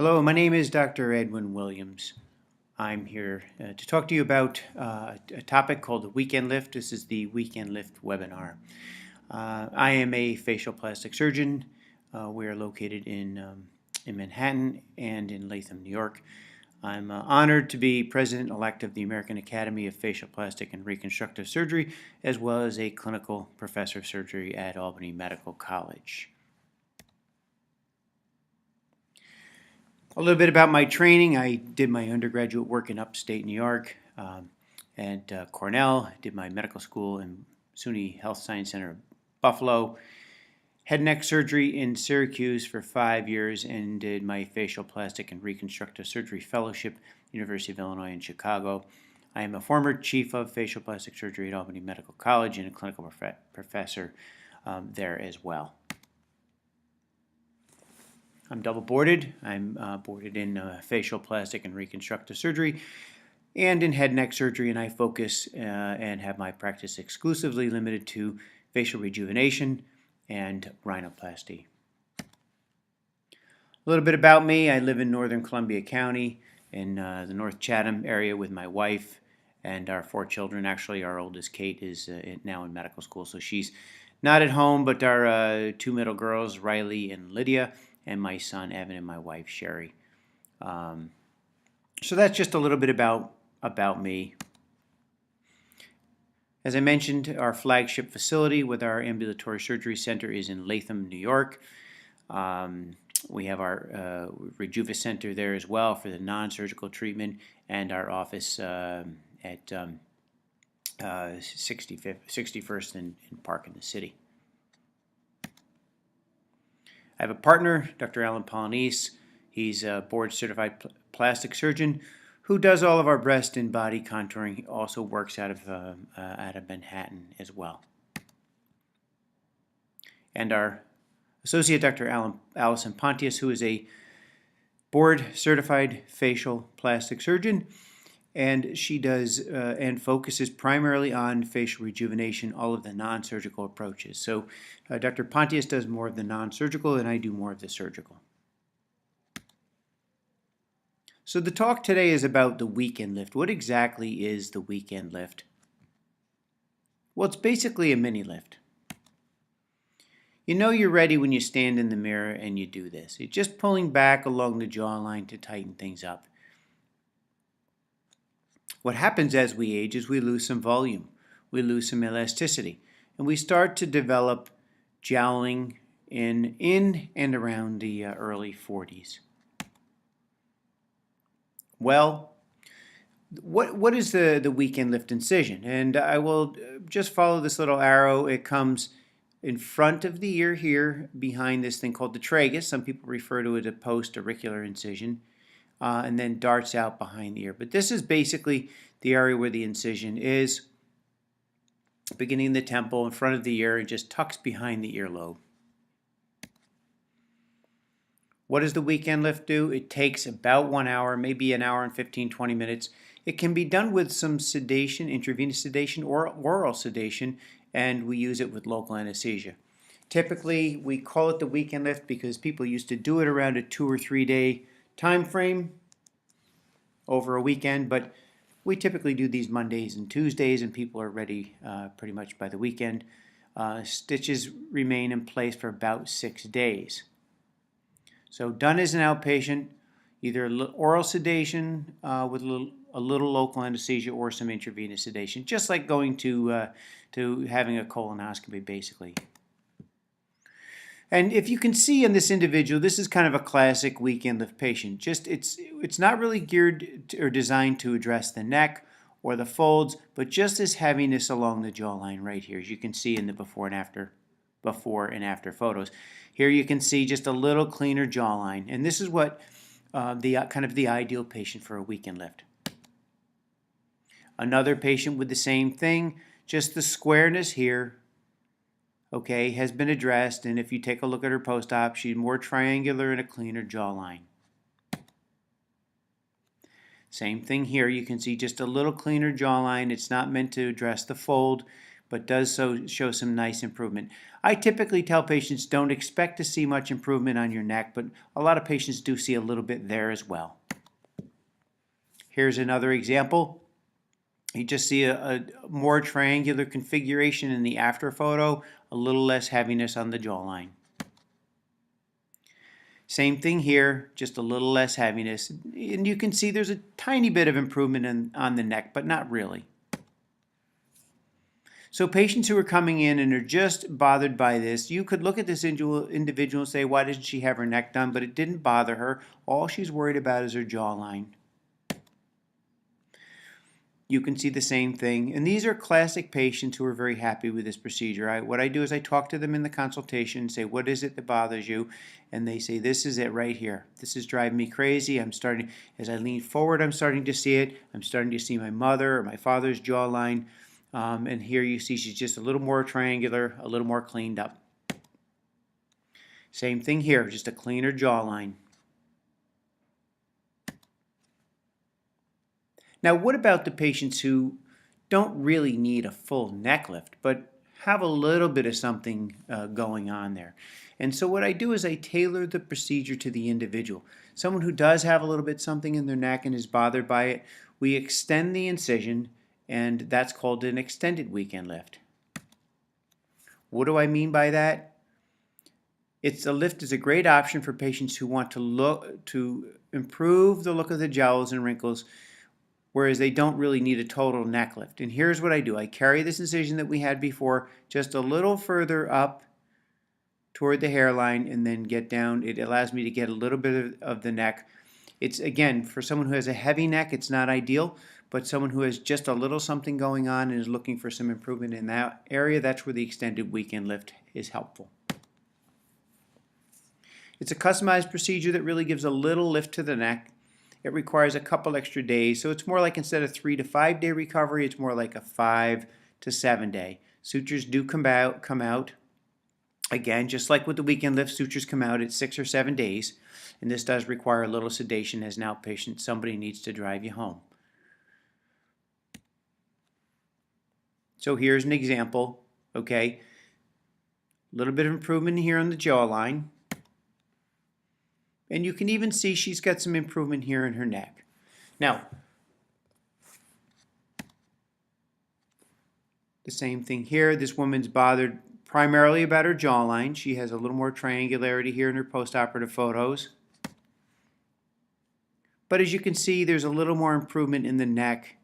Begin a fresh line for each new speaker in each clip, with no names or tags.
Hello, my name is Dr. Edwin Williams. I'm here to talk to you about a topic called the weekend lift. This is the weekend lift webinar. I am a facial plastic surgeon. We are located in Manhattan and in Latham, New York. I'm honored to be president-elect of the American Academy of Facial Plastic and Reconstructive Surgery, as well as a clinical professor of surgery at Albany Medical College. A little bit about my training. I did my undergraduate work in upstate New York at Cornell. I did my medical school in SUNY Health Science Center of Buffalo. Head and neck surgery in Syracuse for 5 years and did my facial plastic and reconstructive surgery fellowship, University of Illinois in Chicago. I am a former chief of facial plastic surgery at Albany Medical College and a clinical professor there as well. I'm double boarded. I'm boarded in facial plastic and reconstructive surgery and in head and neck surgery, and I focus and have my practice exclusively limited to facial rejuvenation and rhinoplasty. A little bit about me. I live in northern Columbia County in the North Chatham area with my wife and our 4 children. Actually, our oldest, Kate, is now in medical school, so she's not at home, but our 2 middle girls, Riley and Lydia, and my son Evan and my wife Sherry. So that's just a little bit about me. As I mentioned, our flagship facility with our ambulatory surgery center is in Latham, New York. We have our Rejuva Center there as well for the non-surgical treatment, and our office at 61st and Park in the city. I have a partner, Dr. Allison Pontius. He's a board-certified plastic surgeon who does all of our breast and body contouring. He also works out of Manhattan as well. And our associate, Dr. Allison Pontius, who is a board-certified facial plastic surgeon, and she does and focuses primarily on facial rejuvenation, all of the non-surgical approaches. So Dr. Pontius does more of the non-surgical and I do more of the surgical. So the talk today is about the weekend lift. What exactly is the weekend lift? Well, it's basically a mini lift. You know you're ready when you stand in the mirror and you do this. You're just pulling back along the jawline to tighten things up. What happens as we age is we lose some volume, we lose some elasticity, and we start to develop jowling in and around the early 40s. Well, what is the weekend lift incision? And I will just follow this little arrow. It comes in front of the ear here, behind this thing called the tragus. Some people refer to it as a post-auricular incision. And then darts out behind the ear. But this is basically the area where the incision is, beginning in the temple, in front of the ear, and just tucks behind the earlobe. What does the weekend lift do? It takes about 1 hour, maybe an hour and 15-20 minutes. It can be done with some sedation, intravenous sedation, or oral sedation, and we use it with local anesthesia. Typically, we call it the weekend lift because people used to do it around a 2 or 3 day time frame over a weekend, but we typically do these Mondays and Tuesdays, and people are ready pretty much by the weekend. Stitches remain in place for about 6 days. So done as an outpatient, either oral sedation with a little local anesthesia or some intravenous sedation, just like going to having a colonoscopy, basically. And if you can see in this individual, this is kind of a classic weekend lift patient. Just it's not really geared or designed to address the neck or the folds, but just this heaviness along the jawline right here, as you can see in the before and after photos. Here you can see just a little cleaner jawline, and this is what the kind of the ideal patient for a weekend lift. Another patient with the same thing, just the squareness here. Okay, has been addressed, and if you take a look at her post-op, she's more triangular and a cleaner jawline. Same thing here, you can see just a little cleaner jawline. It's not meant to address the fold, but does so show some nice improvement. I typically tell patients don't expect to see much improvement on your neck, but a lot of patients do see a little bit there as well. Here's another example. You just see a more triangular configuration in the after photo, a little less heaviness on the jawline. Same thing here, just a little less heaviness. And you can see there's a tiny bit of improvement on the neck, but not really. So patients who are coming in and are just bothered by this, you could look at this individual and say, why doesn't she have her neck done? But it didn't bother her. All she's worried about is her jawline. You can see the same thing. And these are classic patients who are very happy with this procedure. What I do is I talk to them in the consultation and say, what is it that bothers you? And they say, this is it right here. This is driving me crazy. I'm starting, as I lean forward, I'm starting to see it. I'm starting to see my mother or my father's jawline. And here you see she's just a little more triangular, a little more cleaned up. Same thing here, just a cleaner jawline. Now, what about the patients who don't really need a full neck lift, but have a little bit of something going on there? And so what I do is I tailor the procedure to the individual. Someone who does have a little bit something in their neck and is bothered by it, we extend the incision, and that's called an extended weekend lift. What do I mean by that? A lift is a great option for patients who want to improve the look of the jowls and wrinkles, whereas they don't really need a total neck lift. And here's what I do. I carry this incision that we had before just a little further up toward the hairline and then get down. It allows me to get a little bit of the neck. It's, again, for someone who has a heavy neck, it's not ideal, but someone who has just a little something going on and is looking for some improvement in that area, that's where the extended weekend lift is helpful. It's a customized procedure that really gives a little lift to the neck. It requires a couple extra days, so it's more like instead of 3 to 5 day recovery, it's more like a 5 to 7 day. Sutures do come out. Again, just like with the weekend lift, sutures come out at 6 or 7 days, and this does require a little sedation as an outpatient. Somebody needs to drive you home. So here's an example, okay? A little bit of improvement here on the jawline. And you can even see she's got some improvement here in her neck. Now, the same thing here. This woman's bothered primarily about her jawline. She has a little more triangularity here in her postoperative photos. But as you can see, there's a little more improvement in the neck.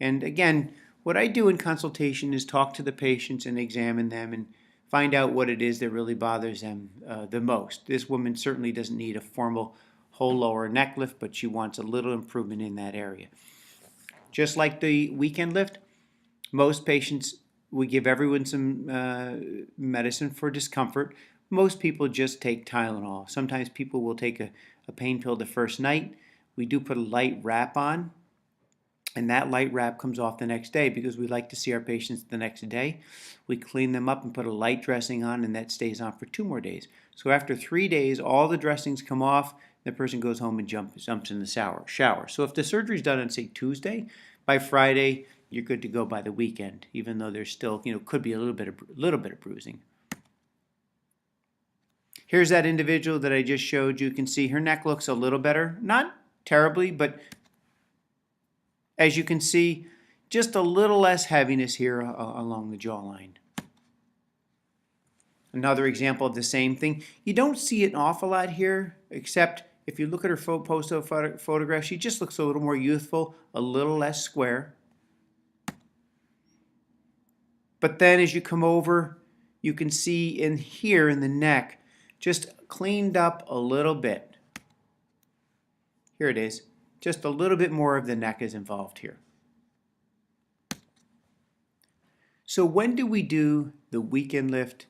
And again, what I do in consultation is talk to the patients and examine them and find out what it is that really bothers them the most. This woman certainly doesn't need a formal whole lower neck lift, but she wants a little improvement in that area. Just like the weekend lift, most patients, we give everyone some medicine for discomfort. Most people just take Tylenol. Sometimes people will take a pain pill the first night. We do put a light wrap on, and that light wrap comes off the next day because we like to see our patients the next day. We clean them up and put a light dressing on, and that stays on for 2 more days. So after 3 days, all the dressings come off. The person goes home and jumps in the shower. So if the surgery is done on, say, Tuesday, by Friday, you're good to go by the weekend, even though there's still, could be a little bit of bruising. Here's that individual that I just showed you. You can see her neck looks a little better. Not terribly, but as you can see, just a little less heaviness here along the jawline. Another example of the same thing. You don't see it an awful lot here, except if you look at her post-op photograph, she just looks a little more youthful, a little less square. But then as you come over, you can see in here in the neck, just cleaned up a little bit. Here it is. Just a little bit more of the neck is involved here. So when do we do the weekend lift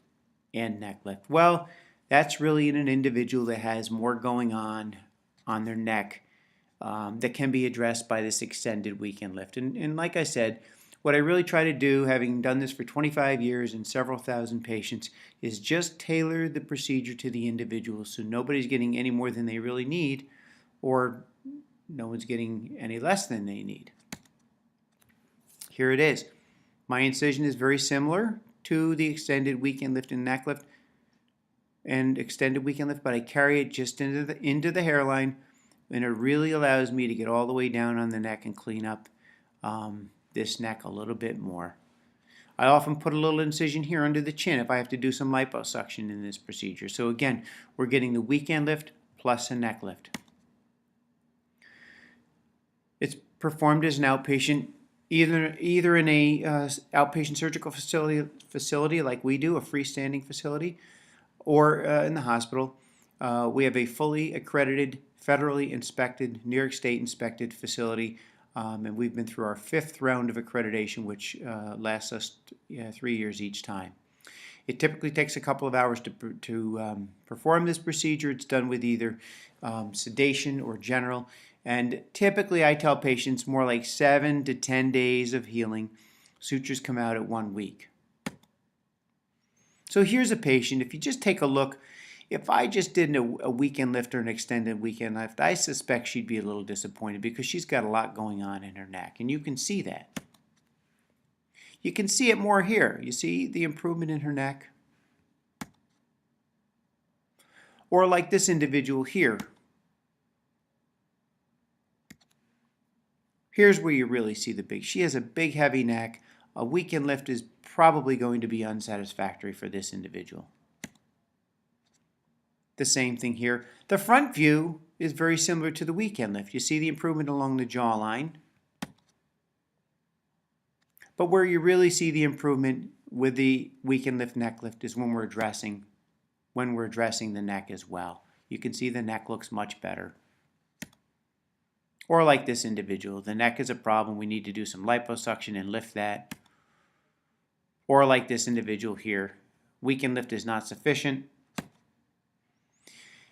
and neck lift? Well, that's really in an individual that has more going on their neck that can be addressed by this extended weekend lift. And like I said, what I really try to do, having done this for 25 years and several thousand patients, is just tailor the procedure to the individual so nobody's getting any more than they really need, or no one's getting any less than they need. Here it is. My incision is very similar to the extended weekend lift and neck lift and extended weekend lift, but I carry it just into the hairline, and it really allows me to get all the way down on the neck and clean up this neck a little bit more. I often put a little incision here under the chin if I have to do some liposuction in this procedure. So again, we're getting the weekend lift plus a neck lift. It's performed as an outpatient, either in a outpatient surgical facility like we do, a freestanding facility, or in the hospital. We have a fully accredited, federally inspected, New York State inspected facility, and we've been through our 5th round of accreditation, which lasts us 3 years each time. It typically takes a couple of hours to perform this procedure. It's done with either sedation or general, and typically I tell patients more like 7 to 10 days of healing. Sutures come out at 1 week. So here's a patient. If you just take a look, if I just did a weekend lift or an extended weekend lift, I suspect she'd be a little disappointed because she's got a lot going on in her neck, and you can see that. You can see it more here. You see the improvement in her neck? Or like this individual here. Here's where you really see she has a big heavy neck. A weekend lift is probably going to be unsatisfactory for this individual. The same thing here. The front view is very similar to the weekend lift. You see the improvement along the jawline. But where you really see the improvement with the weekend lift neck lift is when we're addressing the neck as well. You can see the neck looks much better. Or like this individual, the neck is a problem. We need to do some liposuction and lift that. Or like this individual here, weekend lift is not sufficient.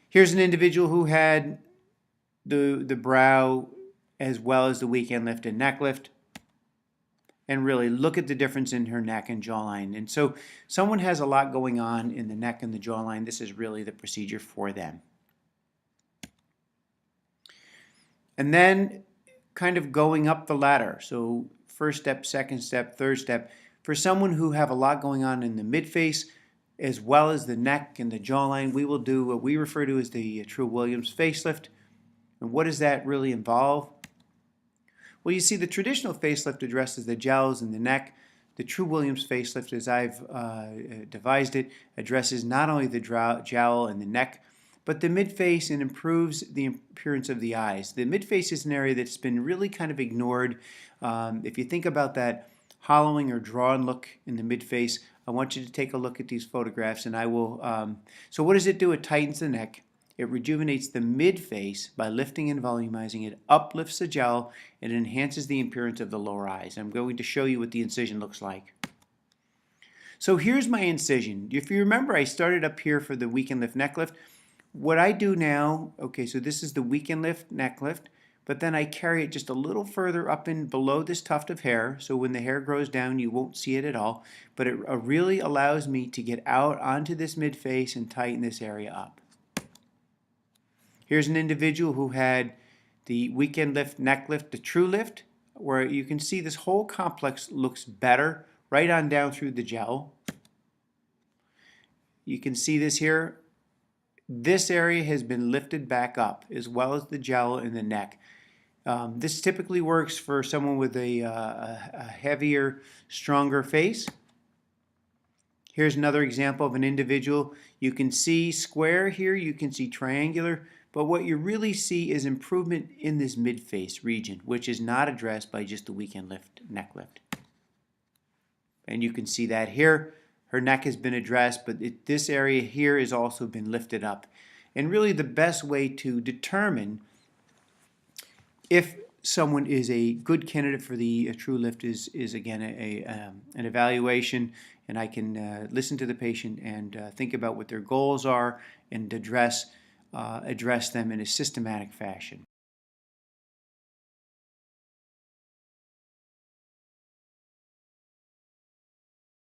Here's an individual who had the brow as well as the weekend lift and neck lift. And really look at the difference in her neck and jawline. And so someone has a lot going on in the neck and the jawline. This is really the procedure for them. And then kind of going up the ladder. So first step, second step, third step. For someone who have a lot going on in the midface, as well as the neck and the jawline, we will do what we refer to as the true Williams facelift. And what does that really involve? Well, you see, the traditional facelift addresses the jowls and the neck. The true Williams facelift, as I've devised it, addresses not only the jowl and the neck, but the midface, and improves the appearance of the eyes. The midface is an area that's been really kind of ignored. If you think about that hollowing or drawn look in the midface, I want you to take a look at these photographs, and I will. So what does it do? It tightens the neck. It rejuvenates the midface by lifting and volumizing it, uplifts the jowl, and enhances the appearance of the lower eyes. I'm going to show you what the incision looks like. So here's my incision. If you remember, I started up here for the weekend lift neck lift. What I do now, okay, so this is the weekend lift neck lift, but then I carry it just a little further up in below this tuft of hair, so when the hair grows down you won't see it at all, but it really allows me to get out onto this midface and tighten this area up. Here's an individual who had the weekend lift neck lift, the true lift, where you can see this whole complex looks better right on down through the jowl. You can see this here. This area has been lifted back up, as well as the jowl and the neck. This typically works for someone with a heavier, stronger face. Here's another example of an individual. You can see square here, you can see triangular, but what you really see is improvement in this midface region, which is not addressed by just the weekend lift neck lift. And you can see that here. Her neck has been addressed, but this area here has also been lifted up. And really the best way to determine if someone is a good candidate for the true lift is again an evaluation, and I can listen to the patient and think about what their goals are and address them in a systematic fashion.